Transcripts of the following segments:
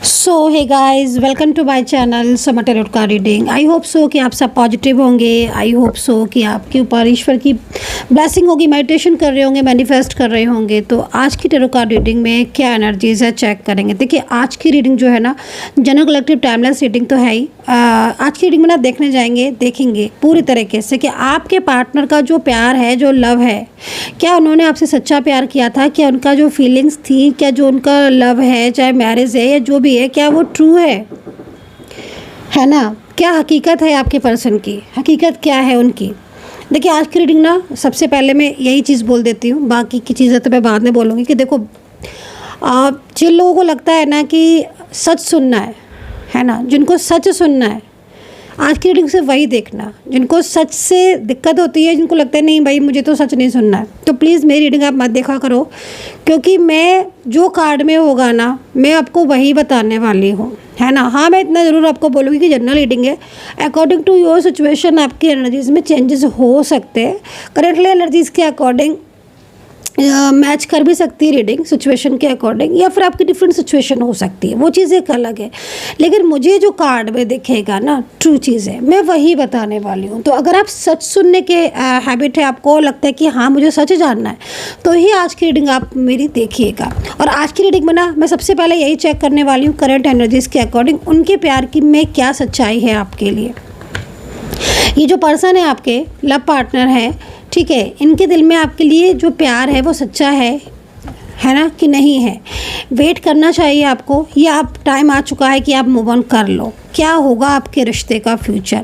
So hey guys, welcome to my channel Sama tarot card reading. I hope so कि आप सब positive होंगे। आई hope so कि आपके ऊपर ईश्वर की ब्लेसिंग होगी, मेडिटेशन कर रहे होंगे, मैनिफेस्ट कर रहे होंगे। तो आज की टैरोट कार्ड रीडिंग में क्या एनर्जीज है चेक करेंगे। देखिए, आज की रीडिंग जो है ना, जनरल कलेक्टिव टाइमलेस रीडिंग तो है ही। आज की रीडिंग में ना देखेंगे पूरी तरीके से कि आपके पार्टनर का जो प्यार है, जो लव है, क्या उन्होंने आपसे सच्चा प्यार किया था, क्या उनका जो फीलिंग्स थी, क्या जो उनका लव है, चाहे मैरिज है या जो भी है, क्या वो ट्रू है ना। क्या हकीकत है आपके पर्सन की, हकीकत क्या है उनकी। देखिए, आज की रीडिंग ना, सबसे पहले मैं यही चीज़ बोल देती हूँ, बाकी की चीज़ें तो मैं बाद में बोलूँगी कि देखो, जिन लोगों को लगता है ना कि सच सुनना है ना, जिनको सच सुनना है, आज की रीडिंग से वही देखना। जिनको सच से दिक्कत होती है, जिनको लगता है नहीं भाई मुझे तो सच नहीं सुनना है, तो प्लीज़ मेरी रीडिंग आप मत देखा करो, क्योंकि मैं जो कार्ड में होगा ना, मैं आपको वही बताने वाली हूँ, है ना। हाँ, मैं इतना ज़रूर आपको बोलूँगी कि जनरल रीडिंग है, अकॉर्डिंग टू योर सिचुएशन आपकी एनर्जीज में चेंजेस हो सकते हैं। करेंटली एनर्जीज़ के अकॉर्डिंग मैच कर भी सकती है रीडिंग, सिचुएशन के अकॉर्डिंग, या फिर आपकी डिफरेंट सिचुएशन हो सकती है, वो चीज़ एक अलग है। लेकिन मुझे जो कार्ड में दिखेगा ना, ट्रू चीज़ है, मैं वही बताने वाली हूँ। तो अगर आप सच सुनने के हैबिट है, आपको लगता है कि हाँ मुझे सच जानना है, तो ही आज की रीडिंग आप मेरी देखिएगा। और आज की रीडिंग में ना, मैं सबसे पहले यही चेक करने वाली हूँ करंट एनर्जीज़ के अकॉर्डिंग उनके प्यार की में क्या सच्चाई है आपके लिए। ये जो पर्सन है, आपके लव पार्टनर है, ठीक है, इनके दिल में आपके लिए जो प्यार है वो सच्चा है ना कि नहीं है। वेट करना चाहिए आपको, या आप टाइम आ चुका है कि आप मूव ऑन कर लो। क्या होगा आपके रिश्ते का फ्यूचर,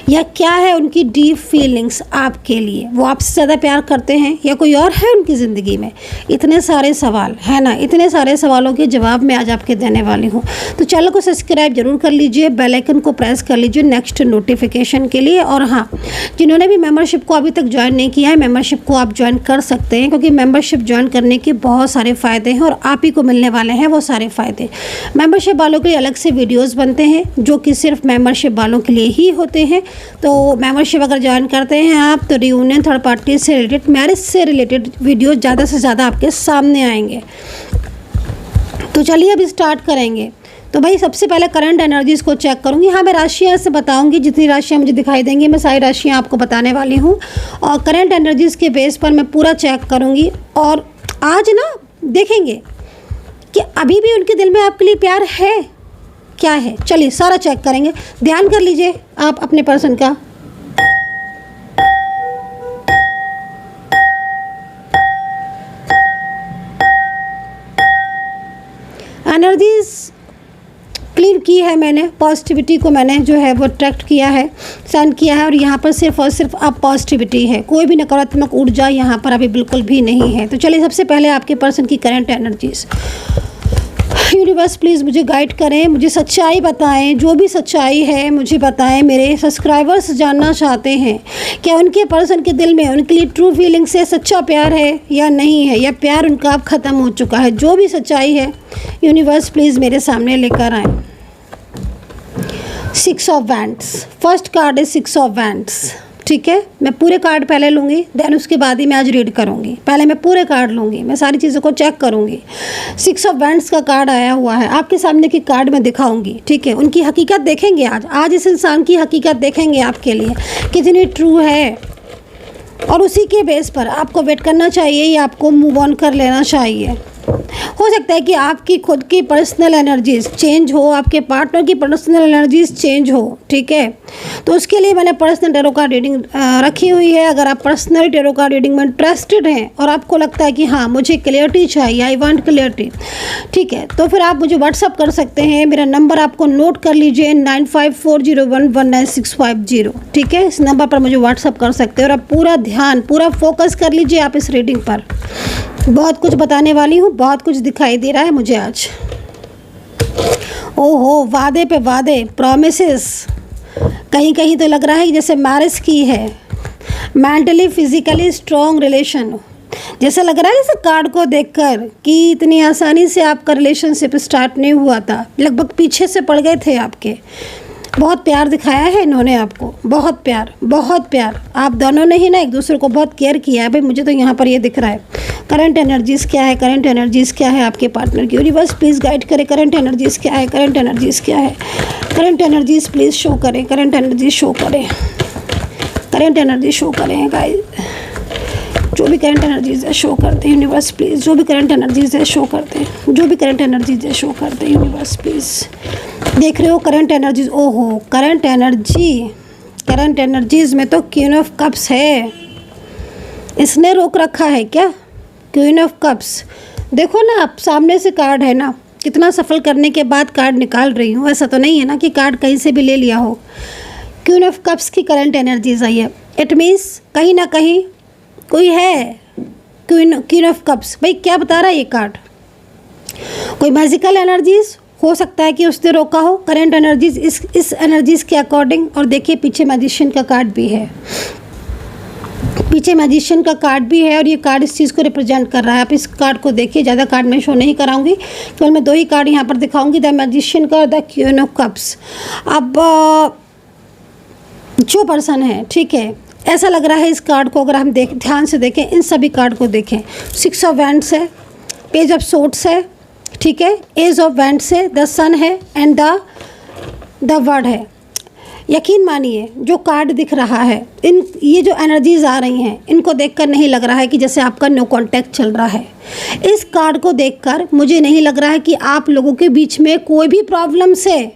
या क्या है उनकी डीप फीलिंग्स आपके लिए, वो आपसे ज़्यादा प्यार करते हैं या कोई और है उनकी ज़िंदगी में। इतने सारे सवाल है ना, इतने सारे सवालों के जवाब मैं आज आपके देने वाली हूँ। तो चैनल को सब्सक्राइब जरूर कर लीजिए, बेल आइकन को प्रेस कर लीजिए नेक्स्ट नोटिफिकेशन के लिए। और हाँ, जिन्होंने भी मेम्बरशिप को अभी तक ज्वाइन नहीं किया है, मेम्बरशिप को आप ज्वाइन कर सकते हैं, क्योंकि मेम्बरशिप ज्वाइन करने के बहुत सारे फ़ायदे हैं और आप ही को मिलने वाले हैं वो सारे फ़ायदे। मेम्बरशिप वालों के लिए अलग से वीडियोज़ बनते हैं जो कि सिर्फ मेंबरशिप वालों के लिए ही होते हैं। तो मेंबरशिप अगर ज्वाइन करते हैं आप, तो रियूनियन, थर्ड पार्टी से रिलेटेड, मैरिज से रिलेटेड वीडियो ज़्यादा से ज़्यादा आपके सामने आएंगे। तो चलिए अब स्टार्ट करेंगे। तो भाई, सबसे पहले करंट एनर्जीज़ को चेक करूंगी। हाँ, मैं राशियाँ से बताऊंगी, जितनी राशियाँ मुझे दिखाई देंगी मैं सारी राशियाँ आपको बताने वाली हूँ, और करंट एनर्जीज़ के बेस पर मैं पूरा चेक करूँगी। और आज ना देखेंगे कि अभी भी उनके दिल में आपके लिए प्यार है, क्या है। चलिए सारा चेक करेंगे। ध्यान कर लीजिए आप अपने पर्सन का। एनर्जीज क्लीन की है मैंने, पॉजिटिविटी को मैंने जो है वो अट्रैक्ट किया है, सेंड किया है। और यहाँ पर सिर्फ और सिर्फ आप पॉजिटिविटी है, कोई भी नकारात्मक ऊर्जा यहाँ पर अभी बिल्कुल भी नहीं है। तो चलिए सबसे पहले आपके पर्सन की करंट एनर्जीज। यूनिवर्स प्लीज़ मुझे गाइड करें, मुझे सच्चाई बताएं, जो भी सच्चाई है मुझे बताएं। मेरे सब्सक्राइबर्स जानना चाहते हैं क्या उनके पर्सन के दिल में उनके लिए ट्रू फीलिंग से सच्चा प्यार है या नहीं है, या प्यार उनका अब ख़त्म हो चुका है। जो भी सच्चाई है यूनिवर्स प्लीज़ मेरे सामने लेकर आएँ। 6 ऑफ वैंड्स, फर्स्ट कार्ड है 6 ऑफ वैंड्स, ठीक है। मैं पूरे कार्ड पहले लूँगी, देन उसके बाद ही मैं आज रीड करूँगी। पहले मैं पूरे कार्ड लूँगी, मैं सारी चीज़ों को चेक करूँगी। 6 ऑफ वैंड्स का कार्ड आया हुआ है आपके सामने की कार्ड मैं दिखाऊँगी, ठीक है। उनकी हकीकत देखेंगे आज इस इंसान की हकीकत देखेंगे आपके लिए कितनी ट्रू है, और उसी के बेस पर आपको वेट करना चाहिए या आपको मूव ऑन कर लेना चाहिए। हो सकता है कि आपकी खुद की पर्सनल एनर्जीज चेंज हो, आपके पार्टनर की पर्सनल एनर्जीज चेंज हो, ठीक है। तो उसके लिए मैंने पर्सनल टैरो कार्ड रीडिंग रखी हुई है। अगर आप पर्सनल टैरो कार्ड रीडिंग में इंटरेस्टेड हैं और आपको लगता है कि हाँ मुझे क्लियरिटी चाहिए, आई वांट क्लियरिटी, ठीक है, तो फिर आप मुझे व्हाट्सअप कर सकते हैं। मेरा नंबर आपको नोट कर लीजिए, 9540119650, ठीक है। इस नंबर पर मुझे व्हाट्सअप कर सकते हैं। और आप पूरा ध्यान, पूरा फोकस कर लीजिए आप इस रीडिंग पर। बहुत कुछ बताने वाली हूँ, बहुत कुछ दिखाई दे रहा है मुझे आज। ओहो, वादे पे वादे, प्रॉमिसेस, कहीं कहीं तो लग रहा है जैसे मैरिज की है। मेंटली फिजिकली स्ट्रॉन्ग रिलेशन, जैसा लग रहा है जैसे कार्ड को देखकर कि इतनी आसानी से आपका रिलेशनशिप स्टार्ट नहीं हुआ था, लगभग पीछे से पड़ गए थे आपके। बहुत प्यार दिखाया है इन्होंने आपको, बहुत प्यार, बहुत प्यार। आप दोनों ने ही ना एक दूसरे को बहुत केयर किया है भाई, मुझे तो यहाँ पर ये दिख रहा है। करंट एनर्जीज़ क्या है, करंट एनर्जीज़ क्या है आपके पार्टनर की। यूनिवर्स प्लीज़ गाइड करें, करंट एनर्जीज़ क्या है, करंट एनर्जीज़ क्या है, करंट एनर्जीज़ प्लीज़ शो करें, करंट एनर्जी शो करें, करंट एनर्जी शो करें गाइस। जो भी करंट एनर्जीज है शो करते हैं यूनिवर्स प्लीज़, जो भी करंट एनर्जीज है शो करते हैं, जो भी करंट एनर्जीज है शो करते हैं यूनिवर्स प्लीज़। देख रहे हो करंट एनर्जीज, ओहो करंट एनर्जी, करंट एनर्जीज में तो क्वीन ऑफ कप्स है, इसने रोक रखा है क्या, क्वीन ऑफ कप्स। देखो ना आप सामने से कार्ड है ना, कितना सफल करने के बाद कार्ड निकाल रही हूँ, ऐसा तो नहीं है ना कि कार्ड कहीं से भी ले लिया हो। क्वीन ऑफ कप्स की करंट एनर्जीज आई है, इट मीन्स कहीं ना कहीं कोई है। क्वीन ऑफ कप्स भाई क्या बता रहा है ये कार्ड, कोई मैजिकल एनर्जीज हो सकता है कि उसने रोका हो करंट एनर्जीज इस एनर्जीज के अकॉर्डिंग। और देखिए पीछे मैजिशियन का कार्ड भी है, पीछे मैजिशियन का कार्ड भी है और ये कार्ड इस चीज़ को रिप्रेजेंट कर रहा है। आप इस कार्ड को देखिए, ज़्यादा कार्ड मैं शो नहीं कराऊंगी, केवल मैं 2 ही कार्ड यहाँ पर दिखाऊंगी, द मैजिशियन का और द क्वीन ऑफ कप्स। अब जो पर्सन है, ठीक है, ऐसा लग रहा है इस कार्ड को अगर हम ध्यान से देखें, इन सभी कार्ड को देखें, 6 ऑफ वैंड्स है, पेज ऑफ सोर्ड्स है, ठीक है, एज ऑफ वैंड्स है, द सन है एंड द वर्ड है। यकीन मानिए जो कार्ड दिख रहा है, ये जो एनर्जीज आ रही हैं, इनको देखकर नहीं लग रहा है कि जैसे आपका नो कांटेक्ट चल रहा है। इस कार्ड को देखकर मुझे नहीं लग रहा है कि आप लोगों के बीच में कोई भी प्रॉब्लम्स है।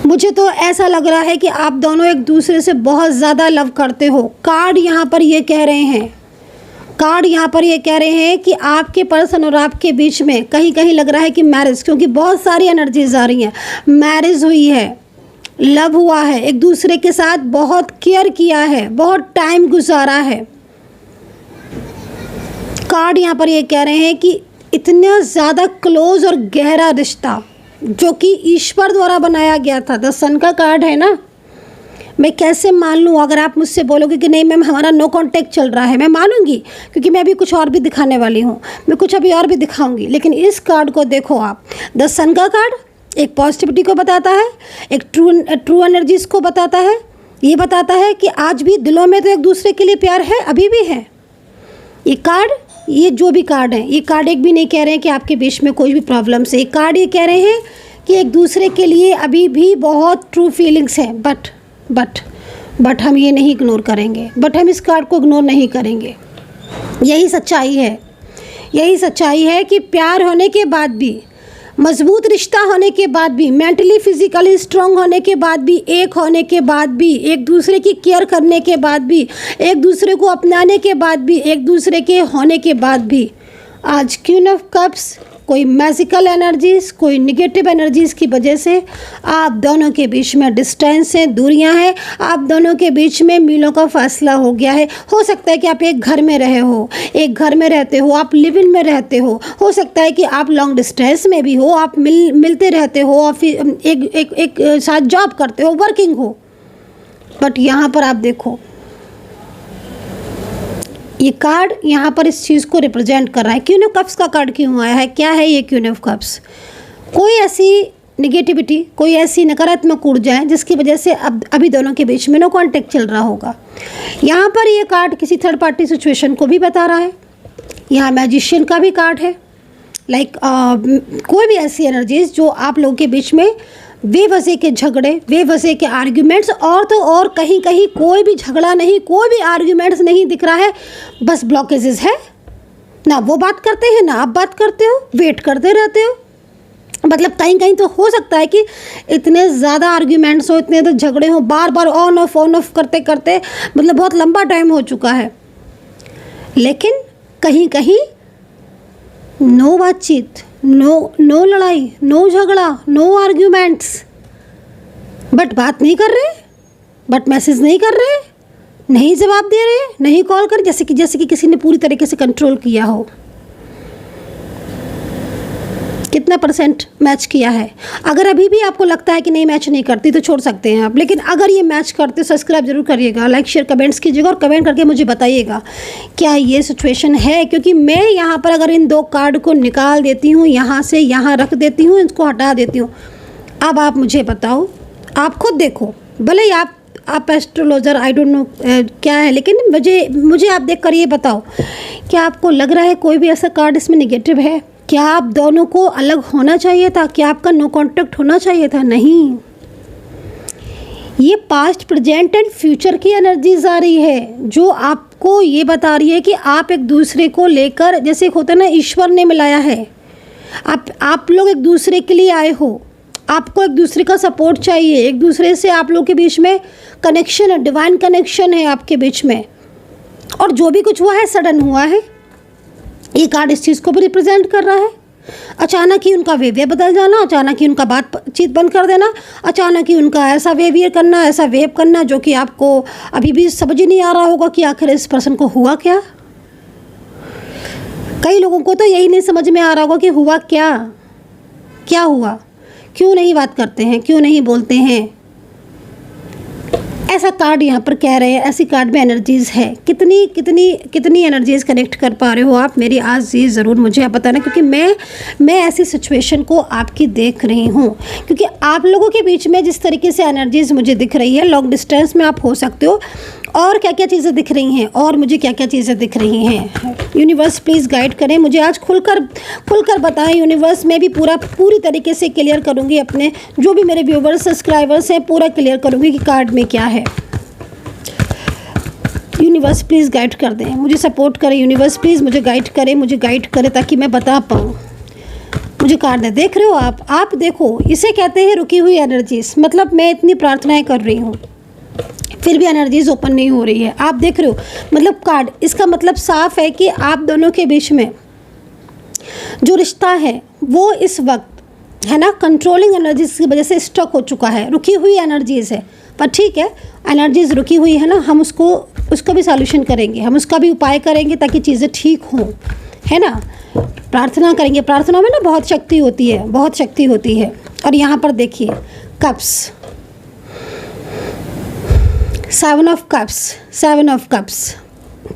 मुझे तो ऐसा लग रहा है कि आप दोनों एक दूसरे से बहुत ज़्यादा लव करते हो। कार्ड यहाँ पर ये कह रहे हैं, कार्ड यहाँ पर ये कह रहे हैं कि आपके पर्सन और आपके बीच में कहीं कहीं लग रहा है कि मैरिज, क्योंकि बहुत सारी एनर्जीज आ रही हैं, मैरिज हुई है, लव हुआ है, एक दूसरे के साथ बहुत केयर किया है, बहुत टाइम गुजारा है। कार्ड यहाँ पर ये कह रहे हैं कि इतना ज़्यादा क्लोज और गहरा रिश्ता जो कि ईश्वर द्वारा बनाया गया था। द सन का कार्ड है ना, मैं कैसे मान लूँ अगर आप मुझसे बोलोगे कि नहीं मैम हमारा नो कांटेक्ट चल रहा है, मैं मानूंगी क्योंकि मैं अभी कुछ और भी दिखाने वाली हूँ, मैं कुछ अभी और भी दिखाऊंगी। लेकिन इस कार्ड को देखो आप, द सन का कार्ड एक पॉजिटिविटी को बताता है, एक ट्रू एनर्जीज को बताता है, ये बताता है कि आज भी दिलों में तो एक दूसरे के लिए प्यार है, अभी भी है। ये कार्ड, ये जो भी कार्ड हैं, ये कार्ड एक भी नहीं कह रहे हैं कि आपके बीच में कोई भी प्रॉब्लम्स है। ये कार्ड ये कह रहे हैं कि एक दूसरे के लिए अभी भी बहुत ट्रू फीलिंग्स हैं, बट हम ये नहीं इग्नोर करेंगे, बट हम इस कार्ड को इग्नोर नहीं करेंगे। यही सच्चाई है, यही सच्चाई है कि प्यार होने के बाद भी, मजबूत रिश्ता होने के बाद भी, मेंटली फिजिकली स्ट्रांग होने के बाद भी, एक होने के बाद भी, एक दूसरे की केयर करने के बाद भी, एक दूसरे को अपनाने के बाद भी, एक दूसरे के होने के बाद भी, आज क्वीन ऑफ कप्स कोई मैजिकल एनर्जीज, कोई निगेटिव एनर्जीज की वजह से आप दोनों के बीच में डिस्टेंस है, दूरियां हैं, आप दोनों के बीच में मीलों का फासला हो गया है। हो सकता है कि आप एक घर में रहे हो, एक घर में रहते हो, आप लिव इन में रहते हो सकता है कि आप लॉन्ग डिस्टेंस में भी हो, आप मिलते रहते हो, ऑफिस एक साथ जॉब करते हो, वर्किंग हो। बट यहाँ पर आप देखो, ये कार्ड यहाँ पर इस चीज़ को रिप्रेजेंट कर रहा है। क्वीन ऑफ कप्स का कार्ड क्यों आया है, क्या है ये क्वीन ऑफ कप्स? कोई ऐसी निगेटिविटी, कोई ऐसी नकारात्मक ऊर्जाएं जिसकी वजह से अब अभी दोनों के बीच में नो कांटेक्ट चल रहा होगा। यहाँ पर ये कार्ड किसी थर्ड पार्टी सिचुएशन को भी बता रहा है। यहाँ मैजिशियन का भी कार्ड है, लाइक कोई भी ऐसी एनर्जीज जो आप लोगों के बीच में बेवजह के झगड़े, बेवजह के आर्ग्यूमेंट्स, और तो और कहीं कहीं कोई भी झगड़ा नहीं, कोई भी आर्ग्यूमेंट्स नहीं दिख रहा है, बस ब्लॉकेजेस है ना। वो बात करते हैं ना आप बात करते हो, वेट करते रहते हो। मतलब कहीं कहीं तो हो सकता है कि इतने ज़्यादा आर्ग्यूमेंट्स हो, इतने तो झगड़े हो, बार बार ऑन ऑफ करते करते मतलब बहुत लंबा टाइम हो चुका है, लेकिन कहीं कहीं नो बातचीत, नो लड़ाई, नो झगड़ा, नो आर्ग्यूमेंट्स, बट बात नहीं कर रहे, बट मैसेज नहीं कर रहे, नहीं जवाब दे रहे, नहीं कॉल कर, जैसे कि किसी ने पूरी तरीके से कंट्रोल किया हो। कितना परसेंट मैच किया है? अगर अभी भी आपको लगता है कि नहीं मैच नहीं करती तो छोड़ सकते हैं आप, लेकिन अगर ये मैच करते सब्सक्राइब जरूर करिएगा, लाइक शेयर कमेंट्स कीजिएगा और कमेंट करके मुझे बताइएगा क्या ये सिचुएशन है। क्योंकि मैं यहाँ पर अगर इन 2 कार्ड को निकाल देती हूँ, यहाँ से यहाँ रख देती हूँ, इसको हटा देती हूँ, अब आप मुझे बताओ, आप खुद देखो, भले ही आप एस्ट्रोलॉजर, आई डोंट नो क्या है, लेकिन मुझे आप देख कर ये बताओ, क्या आपको लग रहा है कोई भी ऐसा कार्ड इसमें निगेटिव है? क्या आप दोनों को अलग होना चाहिए था? क्या आपका नो कॉन्टैक्ट होना चाहिए था? नहीं, ये पास्ट, प्रेजेंट एंड फ्यूचर की एनर्जीज आ रही है जो आपको ये बता रही है कि आप एक दूसरे को लेकर, जैसे एक होता है ना, ईश्वर ने मिलाया है, आप लोग एक दूसरे के लिए आए हो, आपको एक दूसरे का सपोर्ट चाहिए, एक दूसरे से आप लोग के बीच में कनेक्शन है, डिवाइन कनेक्शन है आपके बीच में, और जो भी कुछ हुआ है सडन हुआ है। ये कार्ड इस चीज़ को भी रिप्रेजेंट कर रहा है। अचानक ही उनका वेवियर बदल जाना, अचानक ही उनका बातचीत बंद कर देना, अचानक ही उनका ऐसा वेवियर करना, ऐसा वेव करना जो कि आपको अभी भी समझ ही नहीं आ रहा होगा कि आखिर इस पर्सन को हुआ क्या। कई लोगों को तो यही नहीं समझ में आ रहा होगा कि हुआ क्या, क्या हुआ, क्यों नहीं बात करते हैं, क्यों नहीं बोलते हैं। ऐसा कार्ड यहाँ पर कह रहे हैं, ऐसी कार्ड में एनर्जीज़ है। कितनी कितनी कितनी एनर्जीज़ कनेक्ट कर पा रहे हो आप मेरी आज ये ज़रूर मुझे आप बताना, क्योंकि मैं ऐसी सिचुएशन को आपकी देख रही हूँ। क्योंकि आप लोगों के बीच में जिस तरीके से एनर्जीज़ मुझे दिख रही है, लॉन्ग डिस्टेंस में आप हो सकते हो, और क्या क्या चीज़ें दिख रही हैं, और मुझे क्या क्या चीज़ें दिख रही हैं। यूनिवर्स प्लीज़ गाइड करें मुझे, आज खुलकर बताएं यूनिवर्स। मैं भी पूरी तरीके से क्लियर करूँगी, अपने जो भी मेरे व्यूवर्स सब्सक्राइबर्स हैं पूरा क्लियर करूँगी कि कार्ड में क्या है। यूनिवर्स प्लीज़ गाइड कर दें, मुझे सपोर्ट करें। यूनिवर्स प्लीज़ मुझे गाइड करें ताकि मैं बता पाऊँ। मुझे कार्ड देख रहे हो आप देखो, इसे कहते हैं रुकी हुई एनर्जीज। मतलब मैं इतनी प्रार्थनाएं कर रही हूँ फिर भी एनर्जीज ओपन नहीं हो रही है, आप देख रहे हो। मतलब कार्ड, इसका मतलब साफ है कि आप दोनों के बीच में जो रिश्ता है वो इस वक्त है ना, कंट्रोलिंग एनर्जीज की वजह से स्टक हो चुका है, रुकी हुई एनर्जीज है। पर ठीक है, एनर्जीज रुकी हुई है ना, हम उसका भी सॉल्यूशन करेंगे, हम उसका भी उपाय करेंगे ताकि चीज़ें ठीक हों, है ना। प्रार्थना करेंगे, प्रार्थना में ना बहुत शक्ति होती है, बहुत शक्ति होती है। और यहाँ पर देखिए cups, 7 of cups, 7 of cups,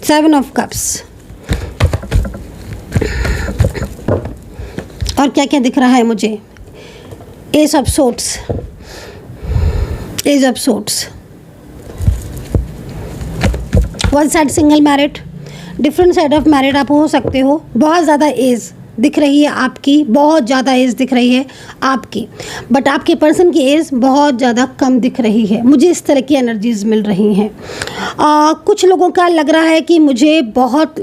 7 of cups. और क्या क्या दिख रहा है मुझे, ace of swords, ace of swords. One side single married, different side of married आप हो सकते हो। बहुत ज़्यादा एज दिख रही है आपकी, बहुत ज़्यादा एज दिख रही है आपकी, बट आपके पर्सन की एज बहुत ज़्यादा कम दिख रही है। मुझे इस तरह की एनर्जीज मिल रही हैं। कुछ लोगों का लग रहा है कि मुझे बहुत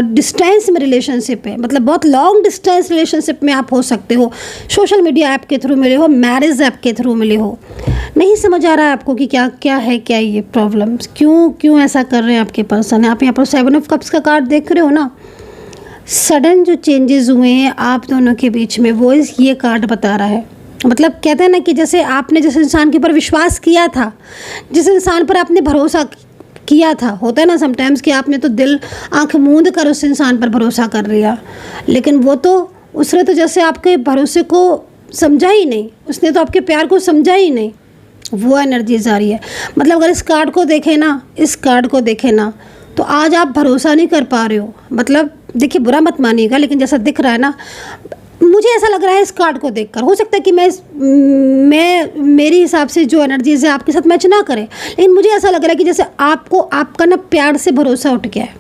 डिस्टेंस में रिलेशनशिप है, मतलब बहुत लॉन्ग डिस्टेंस रिलेशनशिप में आप हो सकते हो। सोशल मीडिया ऐप के थ्रू मिले हो, मैरिज ऐप के थ्रू मिले हो। नहीं समझ आ रहा है आपको कि क्या क्या है, क्या ये प्रॉब्लम, क्यों ऐसा कर रहे हैं आपके पर्सन। आप यहाँ पर 7 ऑफ कप्स का कार्ड देख रहे हो ना। सडन जो चेंजेस हुए हैं आप दोनों के बीच में, वो ये कार्ड बता रहा है। मतलब कहते हैं ना कि जैसे आपने जिस इंसान के ऊपर विश्वास किया था, जिस इंसान पर आपने भरोसा किया था, होता है ना समटाइम्स कि आपने तो दिल आंख मूंद कर उस इंसान पर भरोसा कर लिया, लेकिन उसने तो जैसे आपके भरोसे को समझा ही नहीं, उसने तो आपके प्यार को समझा ही नहीं। वो एनर्जीज आ रही है। मतलब अगर इस कार्ड को देखें ना, तो आज आप भरोसा नहीं कर पा रहे हो। मतलब देखिए, बुरा मत मानिएगा, लेकिन जैसा दिख रहा है ना, मुझे ऐसा लग रहा है इस कार्ड को देखकर, हो सकता है कि मेरे हिसाब से जो एनर्जीज है आपके साथ मैच ना करे, लेकिन मुझे ऐसा लग रहा है कि जैसे आपका ना प्यार से भरोसा उठ गया है,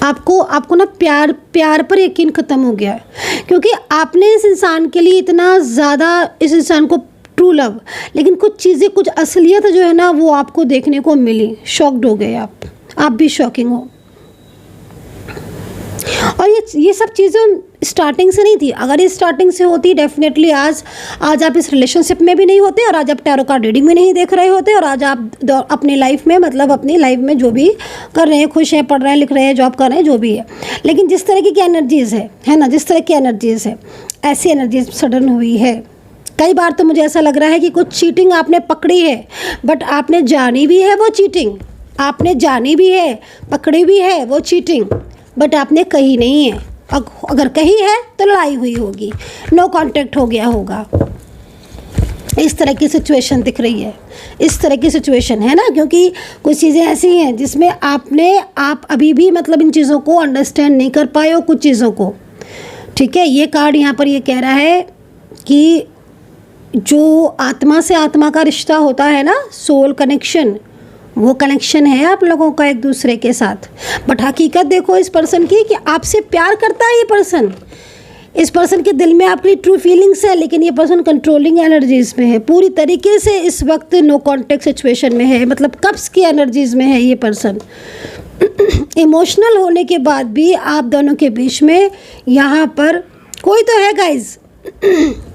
आपको ना प्यार पर यकीन ख़त्म हो गया है, क्योंकि आपने इस इंसान के लिए इतना ज़्यादा, इस इंसान को ट्रू लव, लेकिन कुछ चीज़ें, कुछ असलियत जो है ना वो आपको देखने को मिली। शॉक्ड हो गए आप भी शॉकिंग हो। और ये सब चीज़ें स्टार्टिंग से नहीं थी। अगर ये स्टार्टिंग से होती, डेफिनेटली आज आप इस रिलेशनशिप में भी नहीं होते, और आज आप टैरो कार्ड रीडिंग में नहीं देख रहे होते, और आज आप अपनी लाइफ में, मतलब अपनी लाइफ में जो भी कर रहे हैं, खुश हैं, पढ़ रहे हैं, लिख रहे हैं, जॉब कर रहे हैं, जो भी है। लेकिन जिस तरह की एनर्जीज़ है ना, जिस तरह की एनर्जीज़ है, ऐसी एनर्जीज सडन हुई है। कई बार तो मुझे ऐसा लग रहा है कि कुछ चीटिंग आपने पकड़ी है, बट आपने जानी भी है वो चीटिंग, आपने जानी भी है, पकड़ी भी है वो चीटिंग, बट आपने कही नहीं है। अगर कही है तो लड़ाई हुई होगी, नो कांटेक्ट हो गया होगा। इस तरह की सिचुएशन दिख रही है, इस तरह की सिचुएशन है ना, क्योंकि कुछ चीज़ें ऐसी हैं जिसमें आप अभी भी मतलब इन चीज़ों को अंडरस्टैंड नहीं कर पाए हो, कुछ चीज़ों को। ठीक है, ये कार्ड यहाँ पर ये कह रहा है कि जो आत्मा से आत्मा का रिश्ता होता है ना, सोल कनेक्शन, वो कनेक्शन है आप लोगों का एक दूसरे के साथ। बट हकीकत देखो इस पर्सन की कि आपसे प्यार करता है ये पर्सन। इस पर्सन के दिल में आपकी ट्रू फीलिंग्स है, लेकिन ये पर्सन कंट्रोलिंग एनर्जीज में है, पूरी तरीके से इस वक्त नो कॉन्टेक्ट सिचुएशन में है, मतलब कब्ज़ की एनर्जीज में है ये पर्सन। इमोशनल होने के बाद भी आप दोनों के बीच में यहाँ पर कोई तो है गाइज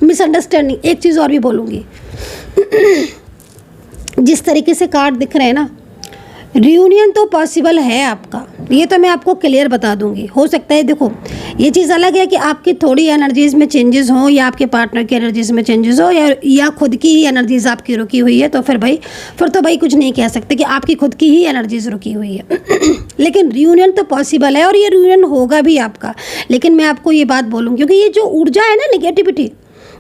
मिसअंडरस्टैंडिंग। एक चीज़ और भी बोलूँगी, जिस तरीके से कार्ड दिख रहे हैं ना, रियूनियन तो पॉसिबल है आपका, ये तो मैं आपको क्लियर बता दूंगी। हो सकता है, देखो ये चीज़ अलग है कि आपकी थोड़ी एनर्जीज़ में चेंजेस हो, या आपके पार्टनर की एनर्जीज़ में चेंजेस हो, या खुद की ही एनर्जीज़ आपकी रुकी हुई है, तो फिर भाई कुछ नहीं कह सकते कि आपकी खुद की ही एनर्जीज़ रुकी हुई है। लेकिन रियूनियन तो पॉसिबल है और ये रियूनियन होगा भी आपका। लेकिन मैं आपको ये बात बोलूँ, क्योंकि ये जो ऊर्जा है ना नेगेटिविटी,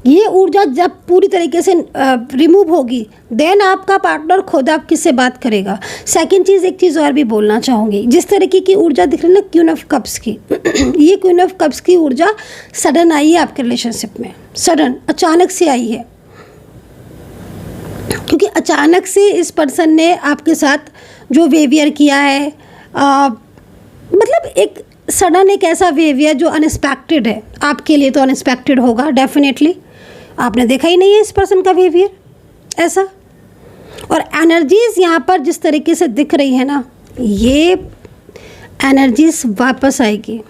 ये ऊर्जा जब पूरी तरीके से रिमूव होगी, देन आपका पार्टनर खुद आपकी से बात करेगा। सेकंड चीज़, एक चीज़ और भी बोलना चाहूँगी, जिस तरीके की ऊर्जा दिख रही है ना क्वीन ऑफ कप्स की ये क्वीन ऑफ कप्स की ऊर्जा सडन आई है आपके रिलेशनशिप में, सडन अचानक से आई है। क्योंकि अचानक से इस पर्सन ने आपके साथ जो बिहेवियर किया है, मतलब एक सडन एक ऐसा बिहेवियर जो अनएक्सपेक्टेड है, आपके लिए तो अनएक्सपेक्टेड होगा डेफिनेटली। आपने देखा ही नहीं है इस पर्सन का बिहेवियर ऐसा। और एनर्जीज़ यहाँ पर जिस तरीके से दिख रही है ना, ये एनर्जीज़ वापस आएगी।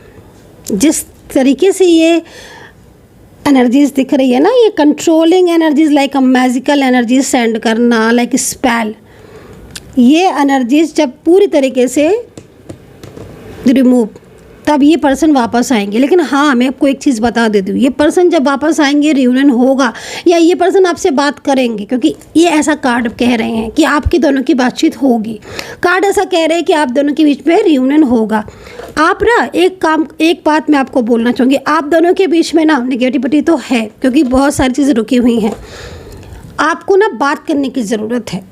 जिस तरीके से ये एनर्जीज़ दिख रही है ना, ये controlling energies, like a magical energies send करना, लाइक स्पेल, ये एनर्जीज़ जब पूरी तरीके से रिमूव, तब ये पर्सन वापस आएंगे। लेकिन हाँ, मैं आपको एक चीज़ बता देती हूँ, ये पर्सन जब वापस आएंगे रियूनियन होगा, या ये पर्सन आपसे बात करेंगे, क्योंकि ये ऐसा कार्ड कह रहे हैं कि आपकी दोनों की बातचीत होगी। कार्ड ऐसा कह रहे हैं कि आप दोनों के बीच में रियूनियन होगा। आप ना एक बात मैं आपको बोलना चाहूँगी, आप दोनों के बीच में ना नेगेटिविटी तो है, क्योंकि बहुत सारी चीज़ें रुकी हुई हैं। आपको ना बात करने की ज़रूरत है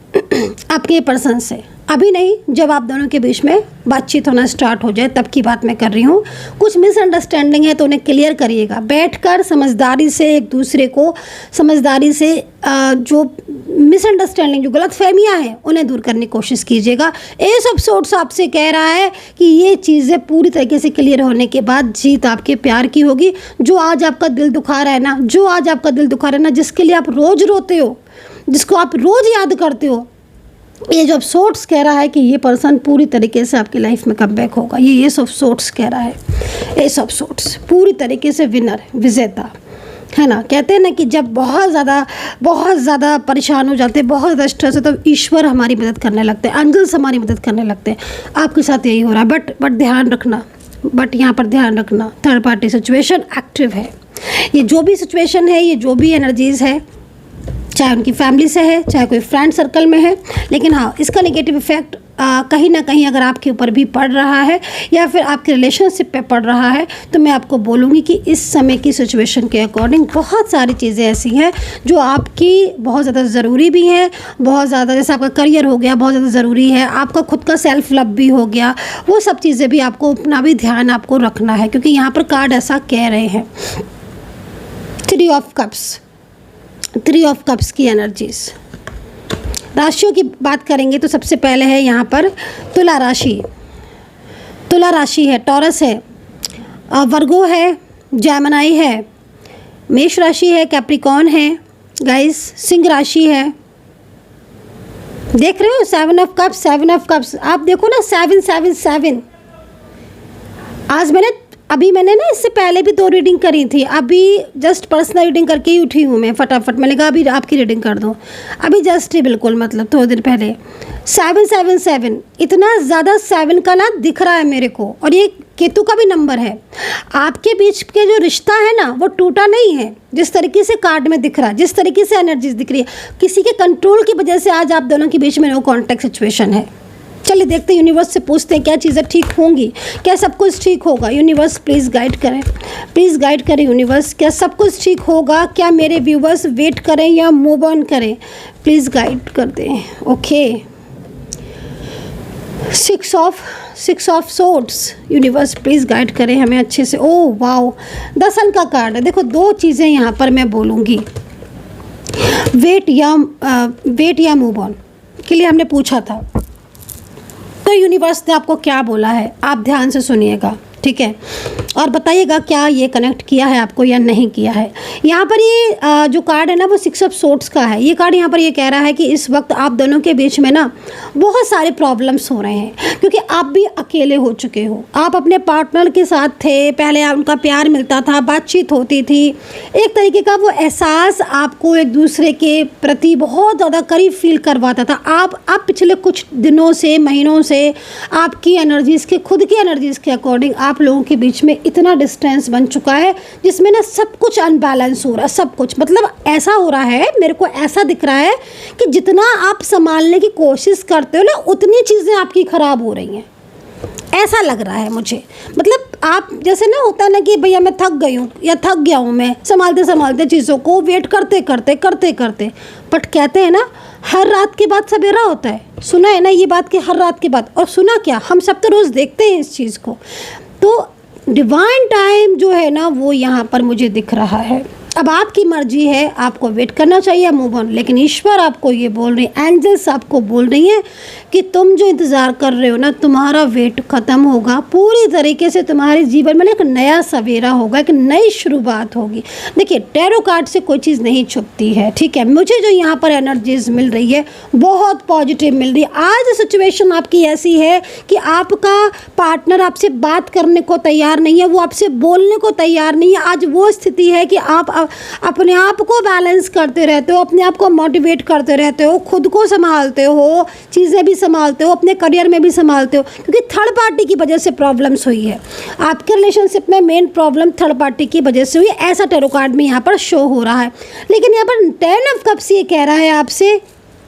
आपके पर्सन से, अभी नहीं, जब आप दोनों के बीच में बातचीत होना स्टार्ट हो जाए तब की बात मैं कर रही हूँ। कुछ मिसअंडरस्टैंडिंग है तो उन्हें क्लियर करिएगा, बैठकर समझदारी से एक दूसरे को, समझदारी से जो मिसअंडरस्टैंडिंग, जो गलतफहमियाँ हैं, उन्हें दूर करने की कोशिश कीजिएगा। एस ऑफ सोर्ट्स आपसे कह रहा है कि ये चीज़ें पूरी तरीके से क्लियर होने के बाद जीत आपके प्यार की होगी। जो आज आपका दिल दुखा रहा है ना, जो आज आपका दिल दुखा रहा है ना, जिसके लिए आप रोज़ रोते हो, जिसको आप रोज़ याद करते हो, ये जो सोर्ट्स कह रहा है कि ये पर्सन पूरी तरीके से आपकी लाइफ में कमबैक होगा। ये सब सोर्ट्स कह रहा है, ये सब सोर्ट्स पूरी तरीके से विनर, विजेता है ना। कहते हैं ना कि जब बहुत ज़्यादा परेशान हो जाते हैं, बहुत ज़्यादा स्ट्रेस है, तो ईश्वर हमारी मदद करने लगते हैं, एंजल्स हमारी मदद करने लगते हैं। आपके साथ यही हो रहा है। बट ध्यान रखना, यहाँ पर ध्यान रखना, थर्ड पार्टी सिचुएशन एक्टिव है। ये जो भी सिचुएशन है, ये जो भी एनर्जीज़ है, चाहे उनकी फैमिली से है, चाहे कोई फ्रेंड सर्कल में है, लेकिन हाँ, इसका नेगेटिव इफेक्ट कहीं ना कहीं अगर आपके ऊपर भी पड़ रहा है, या फिर आपके रिलेशनशिप पे पड़ रहा है, तो मैं आपको बोलूँगी कि इस समय की सिचुएशन के अकॉर्डिंग बहुत सारी चीज़ें ऐसी हैं जो आपकी बहुत ज़्यादा ज़रूरी भी हैं, बहुत ज़्यादा, जैसे आपका करियर हो गया, बहुत ज़्यादा ज़रूरी है, आपका खुद का सेल्फ लव भी हो गया, वो सब चीज़ें भी आपको अपना भी ध्यान आपको रखना है, क्योंकि यहाँ पर कार्ड ऐसा कह रहे हैं। थ्री ऑफ कप्स की एनर्जीज। राशियों की बात करेंगे तो सबसे पहले है यहाँ पर तुला राशि है, टॉरस है, वर्गो है, जैमिनी है, मेष राशि है, कैप्रिकॉर्न है, गाइस सिंह राशि है। देख रहे हो सेवन ऑफ कप्स, आप देखो ना 777। आज मैंने ना इससे पहले भी 2 रीडिंग करी थी, अभी जस्ट पर्सनल रीडिंग करके ही उठी हूँ मैं फटाफट। मैंने कहा अभी आपकी रीडिंग कर दूँ, अभी जस्ट ही बिल्कुल, मतलब 2 दिन पहले। 777, इतना ज़्यादा 7 का ना दिख रहा है मेरे को, और ये केतु का भी नंबर है। आपके बीच के जो रिश्ता है ना, वो टूटा नहीं है, जिस तरीके से कार्ड में दिख रहा है, जिस तरीके से एनर्जीज दिख रही है, किसी के कंट्रोल की वजह से आज आप दोनों के बीच में नो कॉन्टैक्ट सिचुएशन है। चलिए देखते हैं, यूनिवर्स से पूछते हैं क्या चीज़ें ठीक होंगी, क्या सब कुछ ठीक होगा। यूनिवर्स प्लीज़ गाइड करें यूनिवर्स, क्या सब कुछ ठीक होगा, क्या मेरे व्यूवर्स वेट करें या मूव ऑन करें, प्लीज़ गाइड कर दें। Okay, 6 of swords, universe please guide करें हमें अच्छे से। ओह वाओ, 10 का कार्ड है। देखो 2 चीज़ें यहाँ पर मैं बोलूँगी, वेट या मूव ऑन के लिए हमने पूछा था। तो यूनिवर्स ने आपको क्या बोला है, आप ध्यान से सुनिएगा, ठीक है, और बताइएगा क्या ये कनेक्ट किया है आपको या नहीं किया है। यहाँ पर ये जो कार्ड है ना वो 6 ऑफ सोर्ड्स का है। ये कार्ड यहाँ पर ये कह रहा है कि इस वक्त आप दोनों के बीच में ना बहुत सारे प्रॉब्लम्स हो रहे हैं, क्योंकि आप भी अकेले हो चुके हो। आप अपने पार्टनर के साथ थे, पहले उनका प्यार मिलता था, बातचीत होती थी, एक तरीके का वो एहसास आपको एक दूसरे के प्रति बहुत ज़्यादा करीब फील करवाता था। आप पिछले कुछ दिनों से, महीनों से आपकी एनर्जीज़ के, खुद की एनर्जीज़ के अकॉर्डिंग आप लोगों के बीच में इतना डिस्टेंस बन चुका है जिसमें ना सब कुछ अनबैलेंस हो रहा है। सब कुछ मतलब ऐसा हो रहा है, मेरे को ऐसा दिख रहा है कि जितना आप संभालने की कोशिश करते हो ना उतनी चीज़ें आपकी ख़राब हो रही हैं, ऐसा लग रहा है मुझे। मतलब आप जैसे ना होता है ना कि भैया मैं थक गई हूँ या थक गया हूँ मैं संभालते संभालते चीज़ों को, वेट करते करते। बट कहते हैं ना हर रात के बाद सवेरा होता है। सुना है ना ये बात कि हर रात के बाद, और सुना क्या, हम सब तो रोज़ देखते हैं इस चीज़ को। तो डिवाइन टाइम जो है ना वो यहाँ पर मुझे दिख रहा है। अब आपकी मर्जी है, आपको वेट करना चाहिए, मूव ऑन, लेकिन ईश्वर आपको ये बोल रही है, एंजल्स आपको बोल रही हैं कि तुम जो इंतज़ार कर रहे हो ना, तुम्हारा वेट ख़त्म होगा पूरी तरीके से। तुम्हारे जीवन में एक नया सवेरा होगा, एक नई शुरुआत होगी। देखिए टैरो कार्ड से कोई चीज़ नहीं छुपती है, ठीक है। मुझे जो यहाँ पर एनर्जीज मिल रही है बहुत पॉजिटिव मिल रही है। आज सिचुएशन आपकी ऐसी है कि आपका पार्टनर आपसे बात करने को तैयार नहीं है, वो आपसे बोलने को तैयार नहीं है। आज वो स्थिति है कि आप अपने आप को बैलेंस करते रहते हो, अपने आप को मोटिवेट करते रहते हो, खुद को संभालते हो, चीज़ें भी संभालते हो, अपने करियर में भी संभालते हो, क्योंकि थर्ड पार्टी की वजह से प्रॉब्लम्स हुई है। आपके रिलेशनशिप में मेन प्रॉब्लम थर्ड पार्टी की वजह से हुई, ऐसा टैरो कार्ड में यहाँ पर शो हो रहा है। लेकिन यहाँ पर 10 ऑफ कप्स ये कह रहा है आपसे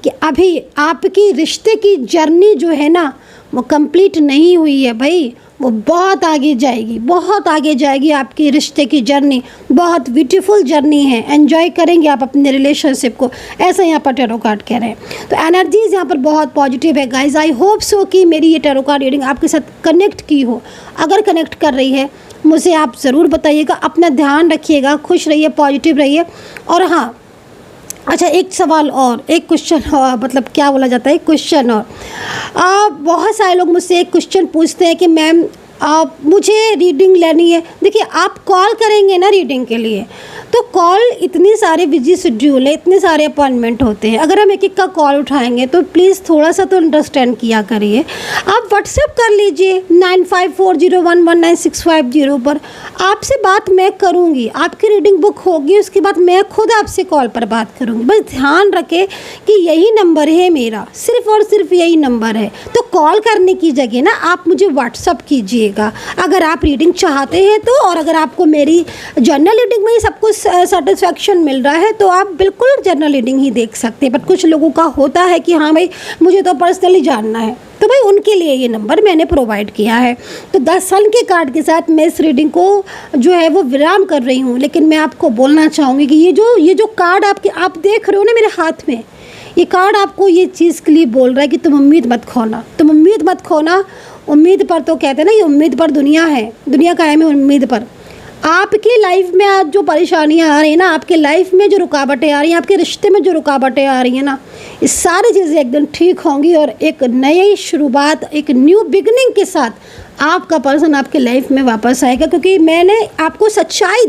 कि अभी आपकी रिश्ते की जर्नी जो है ना वो कंप्लीट नहीं हुई है भाई, वो बहुत आगे जाएगी, बहुत आगे जाएगी। आपकी रिश्ते की जर्नी बहुत ब्यूटीफुल जर्नी है, एंजॉय करेंगे आप अपने रिलेशनशिप को, ऐसा यहाँ पर टैरो कार्ड कह रहे हैं। तो एनर्जीज यहाँ पर बहुत पॉजिटिव है गाइज। आई होप सो कि मेरी ये टैरो कार्ड रीडिंग आपके साथ कनेक्ट की हो। अगर कनेक्ट कर रही है मुझे आप ज़रूर बताइएगा। अपना ध्यान रखिएगा, खुश रहिए, पॉजिटिव रहिए। और हाँ, अच्छा एक सवाल और, एक क्वेश्चन और, मतलब क्या बोला जाता है, क्वेश्चन और। बहुत सारे लोग मुझसे एक क्वेश्चन पूछते हैं कि मैम मुझे रीडिंग लेनी है। देखिए आप कॉल करेंगे ना रीडिंग के लिए, तो कॉल इतनी सारे बिजी शेड्यूल है, इतने सारे अपॉइंटमेंट होते हैं। अगर हम एक एक का कॉल उठाएंगे तो प्लीज़ थोड़ा सा तो अंडरस्टैंड किया करिए। आप व्हाट्सएप कर लीजिए 9540119650 पर, आपसे बात मैं करूँगी, आपकी रीडिंग बुक होगी, उसके बाद मैं खुद आपसे कॉल पर बात करूँगी। बस ध्यान रखें कि यही नंबर है मेरा, सिर्फ और सिर्फ यही नंबर है। तो कॉल करने की जगह ना आप मुझे व्हाट्सअप कीजिएगा अगर आप रीडिंग चाहते हैं तो। और अगर आपको मेरी जनरल रीडिंग में ही सब कुछ सेटिस्फैक्शन मिल रहा है तो आप बिल्कुल जनरल रीडिंग ही देख सकते हैं। बट कुछ लोगों का होता है कि हाँ भाई मुझे तो पर्सनली जानना है, तो भाई उनके लिए ये नंबर मैंने प्रोवाइड किया है। तो 10 साल के कार्ड के साथ मैं इस रीडिंग को जो है वो विराम कर रही हूँ। लेकिन मैं आपको बोलना चाहूँगी कि ये जो कार्ड आप देख रहे हो ना मेरे हाथ में, ये कार्ड आपको ये चीज़ के लिए बोल रहा है कि तुम उम्मीद मत खोना, तुम उम्मीद मत खोना। उम्मीद पर तो कहते हैं ना, ये उम्मीद पर दुनिया है, दुनिया कायम है उम्मीद पर। आपकी लाइफ में आज जो परेशानियां आ रही हैं ना, आपके लाइफ में जो रुकावटें आ रही हैं, आपके रिश्ते में जो रुकावटें आ रही हैं ना, ये सारी चीज़ें एकदम ठीक होंगी और एक नई शुरुआत, एक न्यू बिगनिंग के साथ आपका पर्सन आपके लाइफ में वापस आएगा। क्योंकि मैंने आपको सच्चाई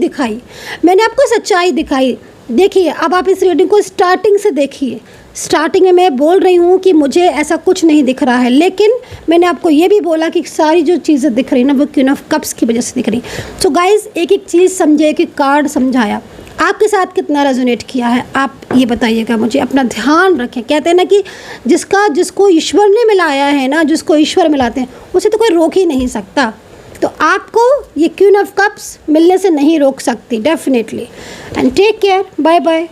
दिखाई, देखिए अब आप इस रीडिंग को स्टार्टिंग से देखिए। स्टार्टिंग में मैं बोल रही हूँ कि मुझे ऐसा कुछ नहीं दिख रहा है, लेकिन मैंने आपको ये भी बोला कि सारी जो चीज़ें दिख रही ना वो क्वीन ऑफ कप्स की वजह से दिख रही। सो गाइज एक एक चीज़ समझे, कि कार्ड समझाया आपके साथ कितना रेजोनेट किया है, आप ये बताइएगा मुझे। अपना ध्यान रखें। कहते हैं ना कि जिसको ईश्वर ने मिलाया है ना, जिसको ईश्वर मिलाते हैं उसे तो कोई रोक ही नहीं सकता। तो आपको ये क्वीन ऑफ कप्स मिलने से नहीं रोक सकती definitely. And take care, bye bye.